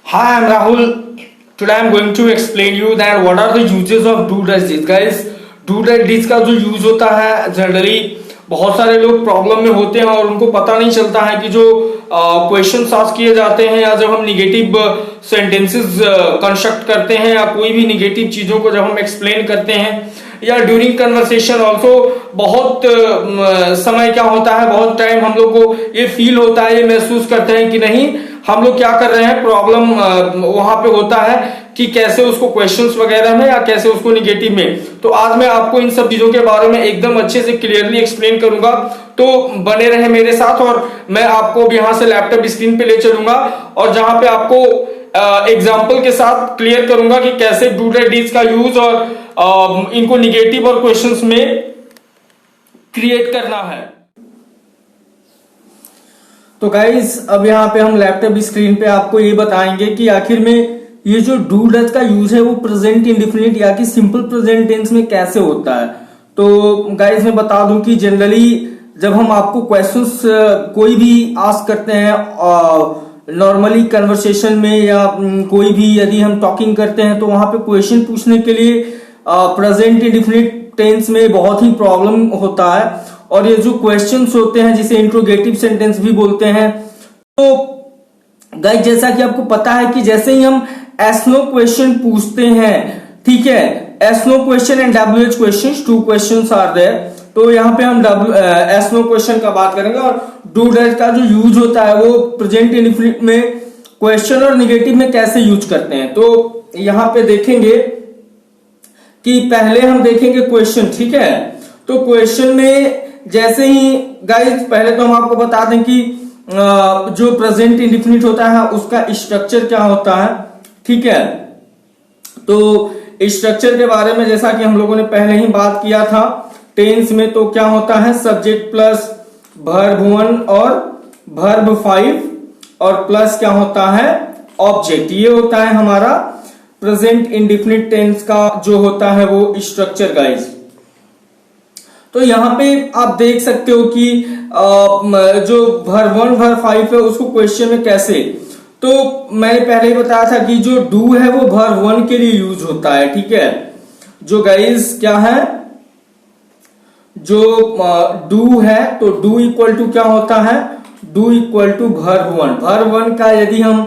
Hi, I'm Rahul. Today I'm going to explain you that what are the uses of do that this guys. Do that this का जो use होता है generally बहुत सारे लोग problem में होते हैं और उनको पता नहीं चलता है कि जो क्वेश्चन आस्क किए जाते हैं या जब हम निगेटिव सेंटेंसेस कंस्ट्रक्ट करते हैं या कोई भी निगेटिव चीजों को जब हम एक्सप्लेन करते हैं या ड्यूरिंग कन्वर्सेशन ऑल्सो बहुत समय क्या होता है, बहुत टाइम हम लोग को ये फील होता है, ये महसूस करते हैं कि नहीं हम लोग क्या कर रहे हैं, प्रॉब्लम वहां पे होता है कि कैसे उसको क्वेश्चंस वगैरह में या कैसे उसको निगेटिव में। तो आज मैं आपको इन सब चीजों के बारे में एकदम अच्छे से क्लियरली एक्सप्लेन करूंगा, तो बने रहे मेरे साथ और मैं आपको अब यहां से लैपटॉप स्क्रीन पे ले चलूंगा और जहां पे आपको एग्जाम्पल के साथ क्लियर करूंगा कि कैसे डू दैट डीज का यूज और इनको निगेटिव और क्वेश्चंस में क्रिएट करना है। तो गाइस अब यहाँ पे हम लैपटॉप स्क्रीन पे आपको ये बताएंगे कि आखिर में ये जो डू डज का यूज है वो प्रेजेंट इंडेफिनिट या कि सिंपल प्रेजेंट टेंस में कैसे होता है। तो गाइस मैं बता दूं कि जनरली जब हम आपको क्वेश्चंस कोई भी आस्क करते हैं नॉर्मली कन्वर्सेशन में या कोई भी यदि हम टॉकिंग करते हैं तो वहां पे क्वेश्चन पूछने के लिए प्रेजेंट इंडेफिनिट टेंस में बहुत ही प्रॉब्लम होता है और ये जो क्वेश्चंस होते हैं जिसे इंट्रोगेटिव सेंटेंस भी बोलते हैं। तो गाइस जैसा कि आपको पता है कि जैसे ही हम एस नो क्वेश्चन पूछते हैं, ठीक है, yes no question and W H question, two questions are there, तो यहाँ पे हम एस नो क्वेश्चन का बात करेंगे और डू डैट का जो यूज होता है वो प्रेजेंट इंडेफिनिट में क्वेश्चन और निगेटिव में कैसे यूज करते हैं। तो यहाँ पे देखेंगे कि पहले हम देखेंगे क्वेश्चन, ठीक है। तो क्वेश्चन में जैसे ही गाइस पहले तो हम आपको बता दें कि जो प्रेजेंट इंडेफिनिट होता है उसका स्ट्रक्चर क्या होता है, ठीक है। तो स्ट्रक्चर के बारे में जैसा कि हम लोगों ने पहले ही बात किया था टेंस में, तो क्या होता है सब्जेक्ट प्लस वर्ब 1 और वर्ब 5 और प्लस क्या होता है ऑब्जेक्ट। ये होता है हमारा प्रेजेंट इंडेफिनिट टेंस का जो होता है वो स्ट्रक्चर गाइस। तो यहाँ पे आप देख सकते हो कि जो वर्ब 1 वर्ब 5 है उसको क्वेश्चन में कैसे, तो मैंने पहले ही बताया था कि जो डू है वो वर्ब 1 के लिए यूज होता है, ठीक है। जो गाइस क्या है, जो डू है तो डू इक्वल टू क्या होता है, do equal to verb 1। Verb 1 का यदि हम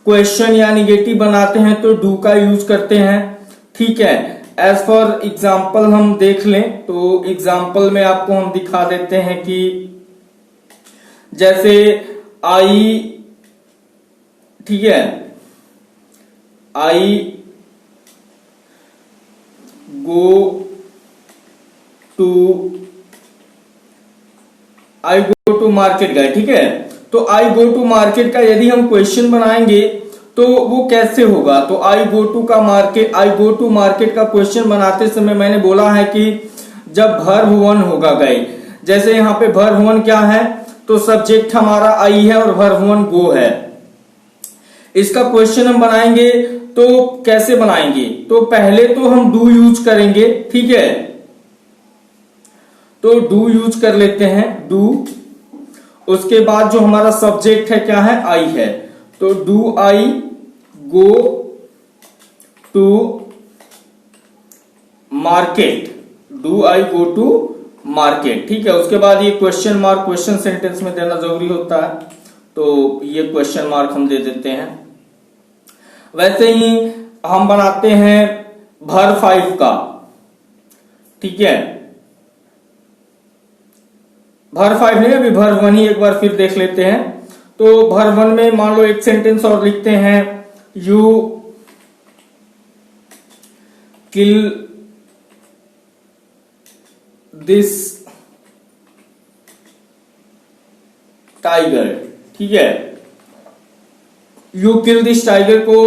क्वेश्चन या निगेटिव बनाते हैं तो डू का यूज करते हैं, ठीक है। एज फॉर एग्जाम्पल हम देख लें तो एग्जाम्पल में आपको हम दिखा देते हैं कि जैसे आई, ठीक है, आई गो टू मार्केट गए, ठीक है। तो आई गो टू मार्केट का यदि हम क्वेश्चन बनाएंगे तो वो कैसे होगा, तो आई गो टू मार्केट का क्वेश्चन बनाते समय मैंने बोला है कि जब वर्ब 1 होगा गाइस, जैसे यहाँ पे वर्ब 1 क्या है, तो सब्जेक्ट हमारा आई है और वर्ब 1 गो है। इसका क्वेश्चन हम बनाएंगे तो कैसे बनाएंगे, तो पहले तो हम डू यूज करेंगे, ठीक है। तो डू यूज कर लेते हैं, डू, उसके बाद जो हमारा सब्जेक्ट है क्या है, आई है, तो do I go to market, do I go to market, ठीक है। उसके बाद ये क्वेश्चन मार्क क्वेश्चन सेंटेंस में देना जरूरी होता है, तो ये क्वेश्चन मार्क हम दे देते हैं। वैसे ही हम बनाते हैं वर्ब 5 का, ठीक है, वर्ब 5 नहीं अभी वर्ब 1 ही एक बार फिर देख लेते हैं। तो वर्ब 1 में मान लो एक सेंटेंस और लिखते हैं, यू किल दिस टाइगर, ठीक है। यू किल दिस टाइगर को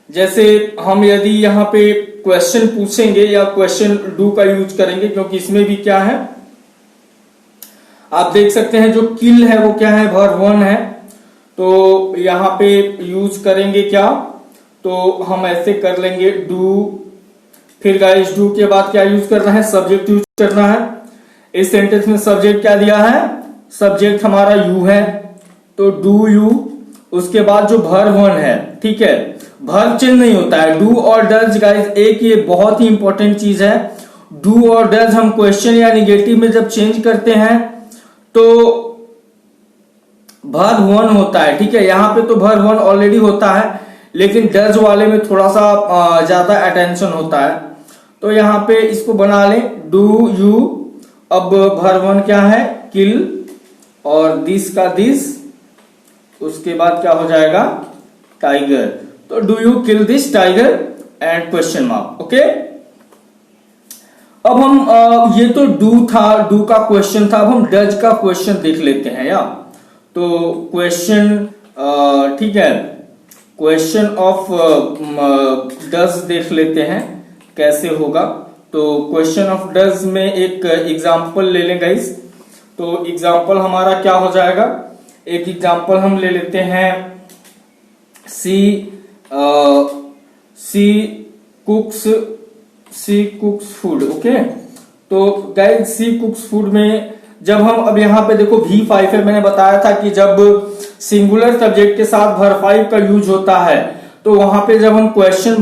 जैसे हम यदि यहां पे क्वेश्चन पूछेंगे या क्वेश्चन डू का यूज करेंगे, क्योंकि इसमें भी क्या है आप देख सकते हैं जो किल है वो क्या है, वर्ब 1 है, तो यहां पे यूज करेंगे क्या, तो हम ऐसे कर लेंगे डू, फिर गाइस डू के बाद क्या यूज करना है, सब्जेक्ट यूज करना है। इस सेंटेंस में सब्जेक्ट क्या दिया है, सब्जेक्ट हमारा यू है, तो डू यू उसके बाद जो वर्ब वन है, ठीक है, वर्ब चेंज नहीं होता है। डू और डज गाइस एक ये बहुत ही इंपॉर्टेंट चीज है। डू और डज हम क्वेश्चन या निगेटिव में जब चेंज करते हैं तो वर्ब वन होता है, ठीक है। यहां पे तो वर्ब वन ऑलरेडी होता है, लेकिन डज वाले में थोड़ा सा ज्यादा अटेंशन होता है। तो यहाँ पे इसको बना लें, डू यू, अब वर्ब वन क्या है, किल, और दिस का दिस, उसके बाद क्या हो जाएगा, टाइगर। तो do you kill this tiger and question mark, okay. अब हम ये तो डू था, डू का क्वेश्चन था, अब हम डज का क्वेश्चन देख लेते हैं यार। तो क्वेश्चन, ठीक है, क्वेश्चन ऑफ डज देख लेते हैं कैसे होगा। तो क्वेश्चन ऑफ डज में एक एग्जांपल ले लें गाइस। तो एग्जांपल हमारा क्या हो जाएगा, एक एग्जांपल हम ले लेते हैं, सी कुक्स फूड, ओके। तो गाइस सी कुक्स फूड में जब हम, अब यहाँ पे देखो V5 है, मैंने बताया था कि जब सिंगुलर सब्जेक्ट के साथ वर्ब 5 का यूज होता है तो वहां पे जब हम क्वेश्चन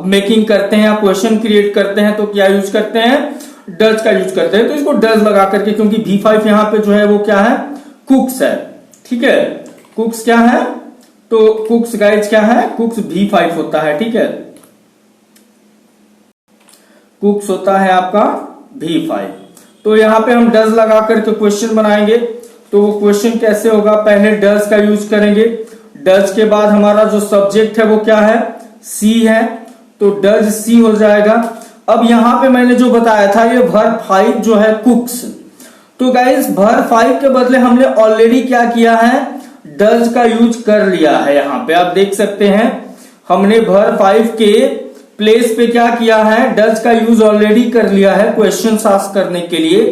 मेकिंग करते हैं या क्वेश्चन क्रिएट करते हैं तो क्या यूज करते हैं, डज का यूज करते हैं। तो इसको डज लगा करके, क्योंकि V5 यहाँ पे जो है वो क्या है, कुक्स है, ठीक है। कुक्स क्या है, तो कुक्स गाइज क्या है, कुक्स V5 होता है, ठीक है। कुक्स होता है आपका V5। तो यहां पे हम डज लगा करके क्वेश्चन बनाएंगे। तो वो क्वेश्चन कैसे होगा, पहले डज का यूज करेंगे, डज के बाद हमारा जो सब्जेक्ट है वो क्या है, सी है, तो डज सी हो जाएगा। अब यहां पे मैंने जो बताया था ये वर्ब 5 जो है कुक्स, तो गाइस वर्ब 5 के बदले हमने ऑलरेडी क्या किया है, डज का यूज कर लिया है। यहां पे आप देख सकते हैं हमने वर्ब 5 के प्लेस पे क्या किया है, डज का यूज ऑलरेडी कर लिया है क्वेश्चन आस्क करने के लिए।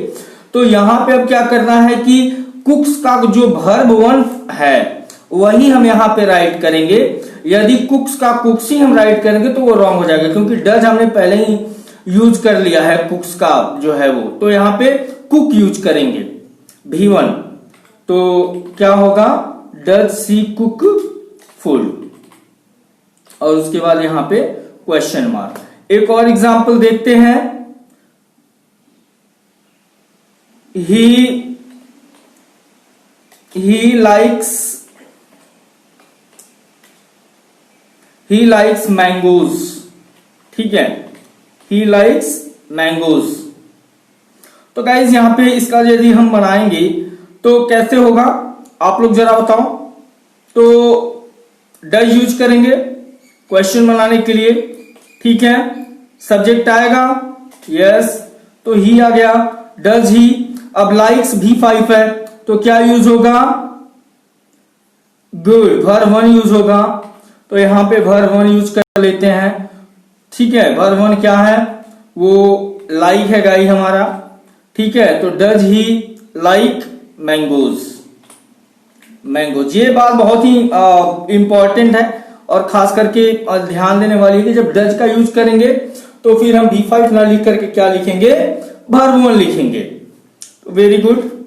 तो यहां पे अब क्या करना है कि कुक्स का जो वर्ब 1 है वही हम यहां पे राइट करेंगे। यदि कुक्स का कुक्स ही हम राइट करेंगे तो वो रॉन्ग हो जाएगा, क्योंकि डज हमने पहले ही यूज कर लिया है कुक्स का जो है वो। तो यहां पे कुक यूज करेंगे V1, तो क्या होगा, डज सी कुक फूड, और उसके बाद यहां पे क्वेश्चन मार्क। एक और एग्जांपल देखते हैं, he likes mangoes, ठीक है, he likes mangoes। तो गाइज यहां पे इसका यदि हम बनाएंगे तो कैसे होगा, आप लोग जरा बताओ। तो डज यूज करेंगे क्वेश्चन बनाने के लिए, ठीक है। सब्जेक्ट आएगा, यस, तो ही आ गया, डज ही। अब लाइक्स V5 है तो क्या यूज होगा, गुड, वर्ब 1 यूज होगा। तो यहां पे वर्ब 1 यूज कर लेते हैं, ठीक है। वर्ब 1 क्या है, वो लाइक है गाई हमारा, ठीक है। तो does he like mangoes, mangoes. ये बात बहुत ही इंपॉर्टेंट है और खास करके ध्यान देने वाली है कि जब डज का यूज करेंगे तो फिर हम V5 ना लिख करके क्या लिखेंगे, वर्ब 1 लिखेंगे। Very good.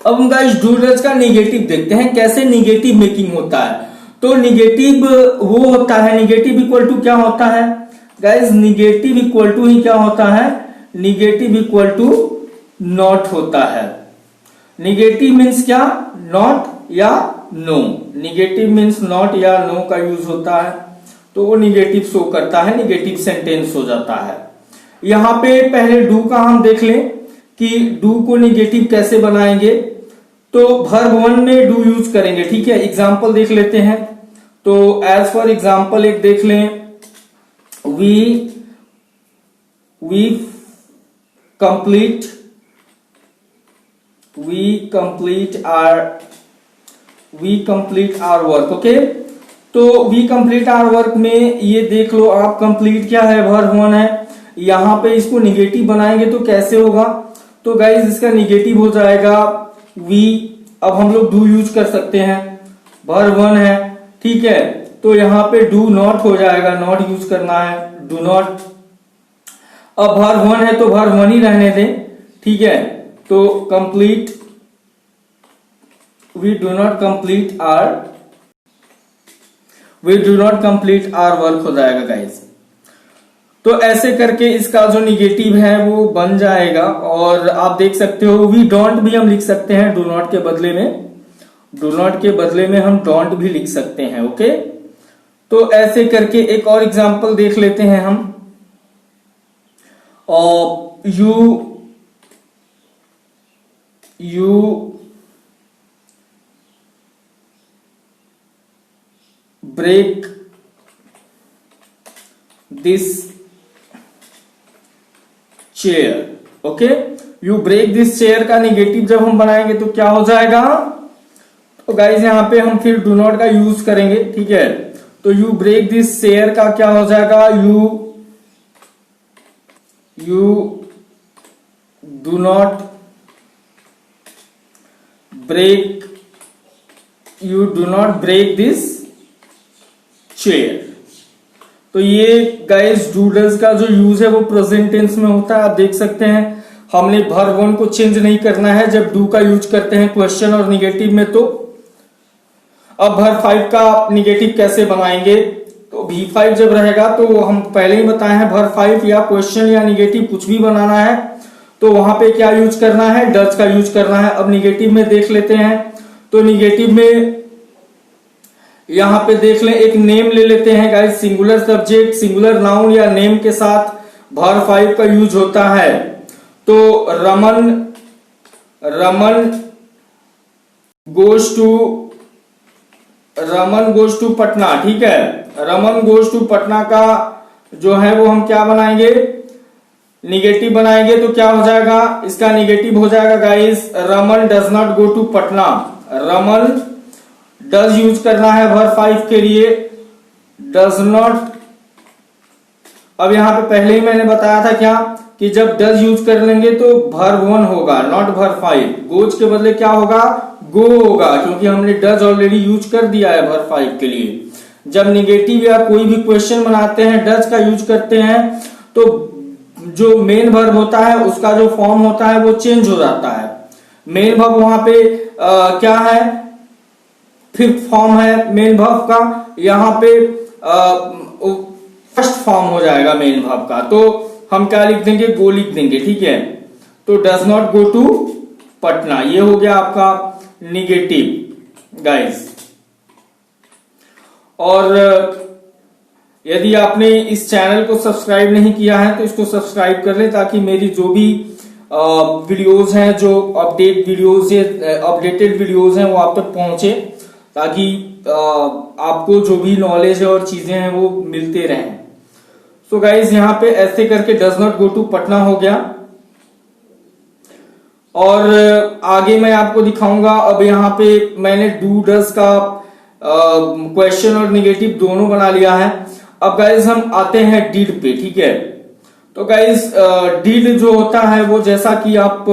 अब हम गाइस डू डज का नेगेटिव देखते हैं, कैसे नेगेटिव मेकिंग होता है। तो नेगेटिव वो होता है, नेगेटिव इक्वल टू क्या होता है गाइस, नेगेटिव इक्वल टू ही क्या होता है, नेगेटिव इक्वल टू नॉट होता है। नेगेटिव मीन्स क्या, नॉट या नो। नेगेटिव मीन्स नॉट या नो का यूज होता है, तो वो नेगेटिव शो करता है, नेगेटिव सेंटेंस हो जाता है। यहां पे पहले डू का हम देख लें कि डू को नेगेटिव कैसे बनाएंगे। तो वर्ब 1 में डू यूज करेंगे, ठीक है। एग्जांपल देख लेते हैं। तो एज फॉर एग्जांपल एक देख लें, we complete our work, okay. तो वी कंप्लीट आवर वर्क में ये देख लो आप, कंप्लीट क्या है, वर्ब 1 है। यहां पे इसको निगेटिव बनाएंगे तो कैसे होगा, तो गाइज इसका निगेटिव हो जाएगा वी। अब हम लोग डू यूज कर सकते हैं, वर्ब 1 है, ठीक है। तो यहां पे डू नॉट हो जाएगा, नॉट यूज करना है, डू नॉट। अब वर्ब 1 है तो वर्ब 1 ही रहने दें, ठीक है। तो complete we do not complete our work हो जाएगा गाइस। तो ऐसे करके इसका जो निगेटिव है वो बन जाएगा। और आप देख सकते हो वी डोंट भी हम लिख सकते हैं डू नॉट के बदले में हम डोंट भी लिख सकते हैं। ओके, तो ऐसे करके एक और एग्जांपल देख लेते हैं हम। you break this chair. Okay, you break this chair का निगेटिव जब हम बनाएंगे तो क्या हो जाएगा? तो गाइज यहां पे हम फिर डू नॉट का यूज करेंगे। ठीक है, तो यू ब्रेक दिस चेयर का क्या हो जाएगा? You do not break this chair. तो ये गाइस डूडल्स का जो यूज है वो प्रेजेंट टेंस में होता है। आप देख सकते हैं हमने वर्ब वन को चेंज नहीं करना है जब डू का यूज करते हैं क्वेश्चन और निगेटिव में। तो अब वर्ब 5 का निगेटिव कैसे बनाएंगे? तो V5 जब रहेगा तो हम पहले ही बताए हैं वर्ब 5 या क्वेश्चन या निगेटिव कुछ भी बनाना है तो वहां पे क्या यूज करना है? डज का यूज करना है। अब निगेटिव में देख लेते हैं। तो निगेटिव में यहां पे देख लें, एक नेम ले लेते हैं guys. Singular subject singular noun या नेम के साथ वर्ब 5 का यूज होता है। तो रमन गोज टू पटना। ठीक है, रमन गोज टू पटना का जो है वो हम क्या बनाएंगे? निगेटिव बनाएंगे। तो क्या हो जाएगा? इसका निगेटिव हो जाएगा guys Raman does not go to Patna. Raman does use करना है वर्ब 5 के लिए, डज नॉट। अब यहां पे पहले ही मैंने बताया था क्या कि जब डज यूज कर लेंगे तो वर्ब 1 होगा, नॉट वर्ब 5। गोज के बदले क्या होगा? गो होगा, क्योंकि हमने डज ऑलरेडी यूज कर दिया है वर्ब 5 के लिए। जब निगेटिव या कोई भी क्वेश्चन बनाते हैं डज का यूज करते हैं तो जो मेन वर्ब होता है उसका जो फॉर्म होता है वो चेंज हो जाता है। मेन वर्ब वहां पे क्या है? फिफ्थ फॉर्म है मेन वर्ब का। यहां पे फर्स्ट फॉर्म हो जाएगा मेन वर्ब का। तो हम क्या लिख देंगे? गो लिख देंगे। ठीक है, तो does not go to Patna, ये हो गया आपका निगेटिव गाइस। और यदि आपने इस चैनल को सब्सक्राइब नहीं किया है तो इसको सब्सक्राइब कर लें ताकि मेरी जो भी वीडियोस हैं, जो अपडेटेड वीडियोस हैं वो आप तक पहुंचे, ताकि आपको जो भी नॉलेज है और चीजें हैं वो मिलते रहें। सो गाइज यहाँ पे ऐसे करके does not go to Patna हो गया। और आगे मैं आपको दिखाऊंगा। अब यहाँ पे मैंने डू डज का क्वेश्चन और निगेटिव दोनों बना लिया है। अब गाइज हम आते हैं डिड पे। ठीक है, तो गाइज डिड जो होता है वो जैसा कि आप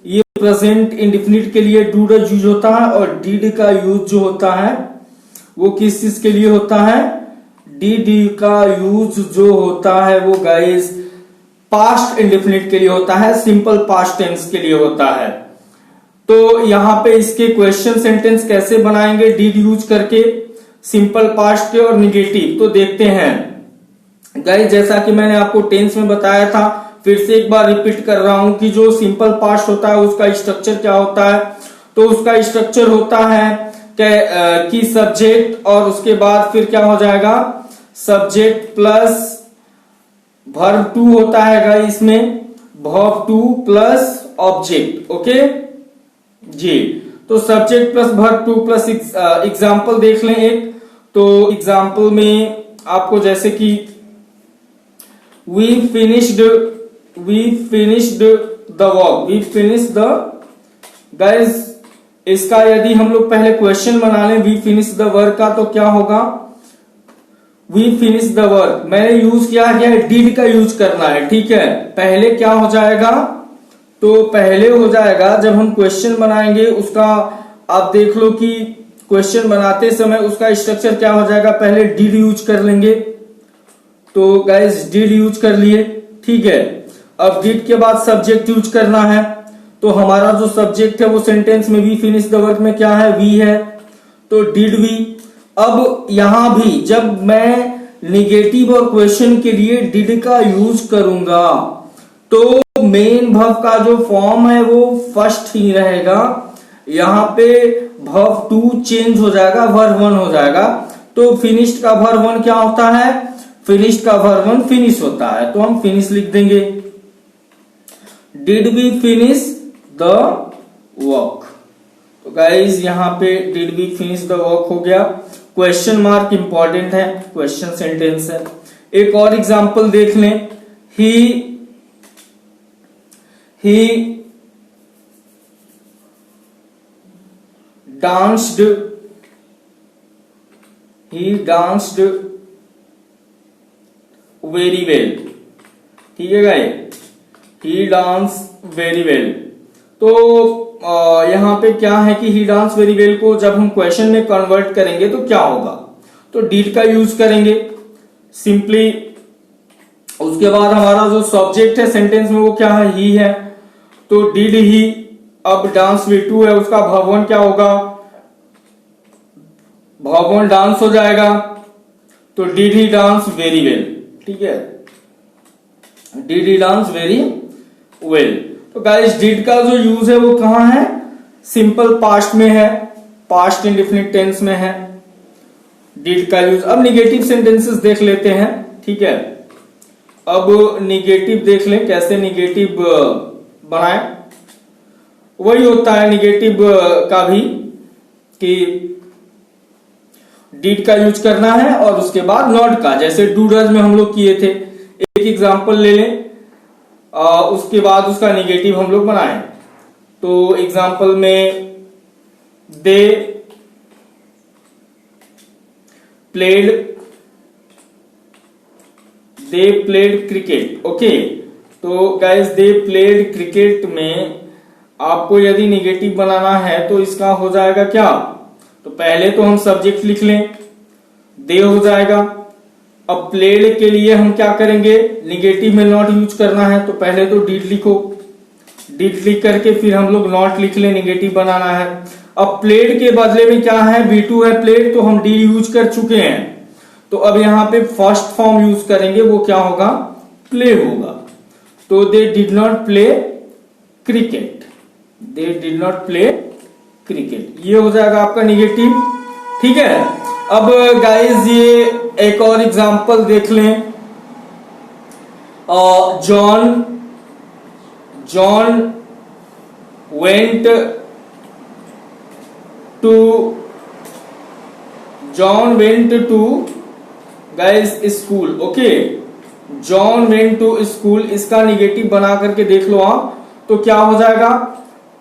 ये प्रेजेंट इंडेफिनिट के लिए डू डज यूज होता है और डिड का यूज जो होता है वो किस चीज के लिए होता है? डिड का यूज जो होता है वो गाइज पास्ट इंडेफिनिट के लिए होता है, सिंपल पास्ट टेंस के लिए होता है। तो यहां पे इसके क्वेश्चन सेंटेंस कैसे बनाएंगे डिड यूज करके, सिंपल पास्ट के और निगेटिव, तो देखते हैं गाइस। जैसा कि मैंने आपको टेंस में बताया था, फिर से एक बार रिपीट कर रहा हूं कि जो सिंपल पास्ट होता है उसका स्ट्रक्चर क्या होता है? तो उसका स्ट्रक्चर होता है कि सब्जेक्ट और उसके बाद फिर क्या हो जाएगा? सब्जेक्ट प्लस वर्ब 2 होता है गाइस, इसमें वर्ब 2 प्लस ऑब्जेक्ट। ओके जी, तो subject plus verb 2 plus example देख लें एक। तो एग्जाम्पल में आपको जैसे कि we finished the work, guys। इसका यदि हम लोग पहले क्वेश्चन बना लें we finish the work का, तो क्या होगा? we finish the work मैंने यूज किया है did का यूज करना है। ठीक है, पहले क्या हो जाएगा? तो पहले हो जाएगा जब हम क्वेश्चन बनाएंगे उसका, आप देख लो कि क्वेश्चन बनाते समय उसका स्ट्रक्चर क्या हो जाएगा? पहले डिड यूज कर लेंगे। तो गाइस डिड यूज कर लिए। ठीक है, अब डिड के बाद सब्जेक्ट यूज करना है। तो हमारा जो सब्जेक्ट है वो सेंटेंस में वी फिनिश द वर्क में क्या है, वी है, तो डिड वी। अब यहां भी जब मैं निगेटिव और क्वेश्चन के लिए डिड का यूज करूंगा तो मेन वर्ब का जो फॉर्म है वो फर्स्ट ही रहेगा। यहां पे वर्ब टू चेंज हो जाएगा, वर्ब वन हो जाएगा। तो फिनिश्ड का वर्ब वन क्या होता है, फिनिश्ड का वर्ब वन फिनिश होता है, तो हम फिनिश लिख देंगे। Did we finish the work, तो गाइज यहां पे did we finish the work हो गया। क्वेश्चन मार्क इंपॉर्टेंट है, क्वेश्चन सेंटेंस है। एक और एग्जांपल देख लें, ही danced very well, ठीक है guys, he danced very well। तो यहां पे क्या है कि he danced very well को जब हम क्वेश्चन में कन्वर्ट करेंगे तो क्या होगा, तो did का यूज करेंगे सिंपली। उसके बाद हमारा जो सब्जेक्ट है सेंटेंस में वो क्या है, ही है, तो डिड ही। अब डांस V2 है, उसका वर्ब वन क्या होगा, वर्ब वन डांस हो जाएगा, तो did he dance very well, ठीक है, did he dance very well. तो गाइस डिड का जो यूज है वो कहां है, सिंपल पास्ट में है, पास्ट इंडेफिनिट टेंस में है डिड का यूज। अब निगेटिव सेंटेंसेस देख लेते हैं, ठीक है। अब निगेटिव देख लें, कैसे निगेटिव बनाएं। वही होता है निगेटिव का भी कि डिड का यूज करना है और उसके बाद नॉट का, जैसे डू डज में हम लोग किए थे। एक एग्जांपल ले लें, उसके बाद उसका निगेटिव हम लोग बनाएं। तो एग्जांपल में दे प्लेड क्रिकेट, ओके। तो गाइस दे प्लेड क्रिकेट में आपको यदि निगेटिव बनाना है तो इसका हो जाएगा क्या, तो पहले तो हम सब्जेक्ट लिख लें, दे हो जाएगा। अब प्लेड के लिए हम क्या करेंगे, निगेटिव में नॉट यूज करना है, तो पहले तो डिड लिखो, डिड लिख करके फिर हम लोग नॉट लिख ले, निगेटिव बनाना है। अब प्लेड के बदले में क्या है, V2 है प्लेड, तो हम डिड यूज कर चुके हैं, तो अब यहां पे फर्स्ट फॉर्म यूज करेंगे, वो क्या होगा, प्ले होगा। तो they did not play cricket, they did not play cricket, ये हो जाएगा आपका निगेटिव, ठीक है। अब गाइस ये एक और एग्जांपल देख लें, John went to guys school, okay. John went to school, इसका निगेटिव बना करके देख लो आप, तो क्या हो जाएगा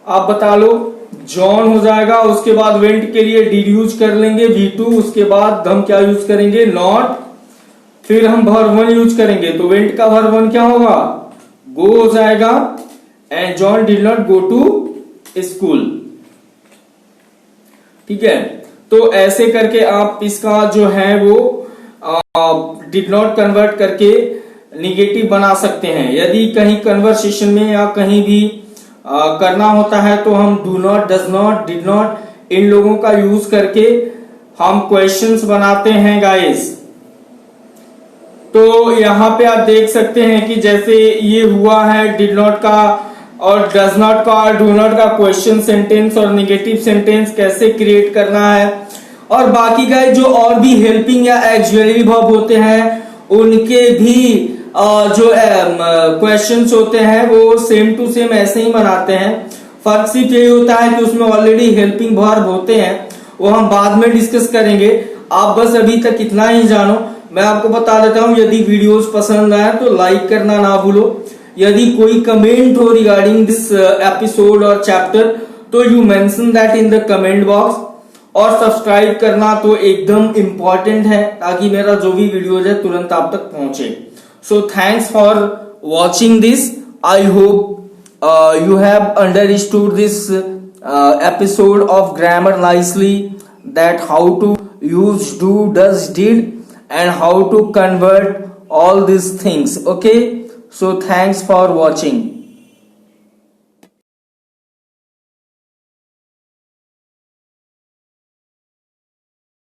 आप बता लो, जॉन हो जाएगा। उसके बाद वेंट के लिए डिड यूज कर लेंगे V2, उसके बाद हम क्या यूज करेंगे, नॉट, फिर हम वर्ब वन यूज करेंगे, तो वेंट का वर्ब वन क्या होगा, गो हो जाएगा, and John did not go to school, ठीक है। तो ऐसे करके आप इसका जो है वो डिड नॉट कन्वर्ट करके निगेटिव बना सकते हैं। यदि कहीं कन्वर्सेशन में या कहीं भी करना होता है तो हम do not, does not, did not, इन लोगों का यूज करके हम क्वेश्चंस बनाते हैं गाइस। तो यहां पे आप देख सकते हैं कि जैसे ये हुआ है डिड नॉट का और डज नॉट का और डू नॉट का क्वेश्चन सेंटेंस और निगेटिव सेंटेंस कैसे क्रिएट करना है। और बाकी गाइस जो और भी हेल्पिंग या एक्सुअली वर्ब होते हैं उनके भी जो क्वेश्चंस होते हैं वो सेम टू सेम ऐसे ही बनाते हैं। फर्क सिर्फ यही होता है कि उसमें ऑलरेडी हेल्पिंग वर्ब होते हैं, वो हम बाद में डिस्कस करेंगे। आप बस अभी तक इतना ही जानो। मैं आपको बता देता हूं, यदि वीडियोस पसंद आए तो लाइक करना ना भूलो। यदि कोई कमेंट हो रिगार्डिंग दिस एपिसोड और चैप्टर तो you mention that in the comment box. और सब्सक्राइब करना तो एकदम इम्पोर्टेंट है ताकि मेरा जो भी वीडियोज है तुरंत आप तक पहुंचे। So thanks for watching this. I hope you have understood this episode of grammar nicely, that how to use do, does, did and how to convert all these things. Okay, so thanks for watching.